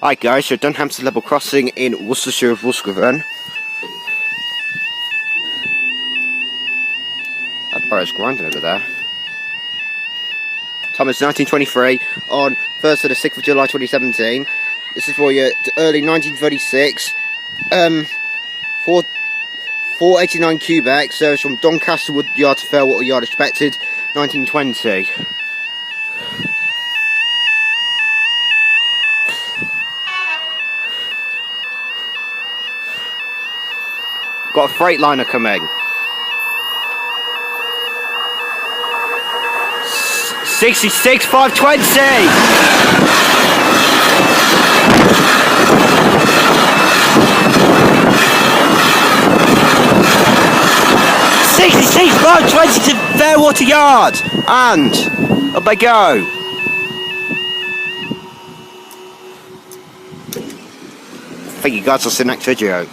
Hi guys, so Dunhampstead level crossing in Worcestershire of Musgraven. That boat's grinding over there. Time is 1923 on 1st to the 6th of July 2017. This is for you early 1936. 489 cubic, so it's from Doncaster Wood Yard to Fairwater Yard expected 1920. Got a Freightliner coming. 66 520. 66 520 to Fairwater Yard, and up they go. Thank you guys for seeing the next video.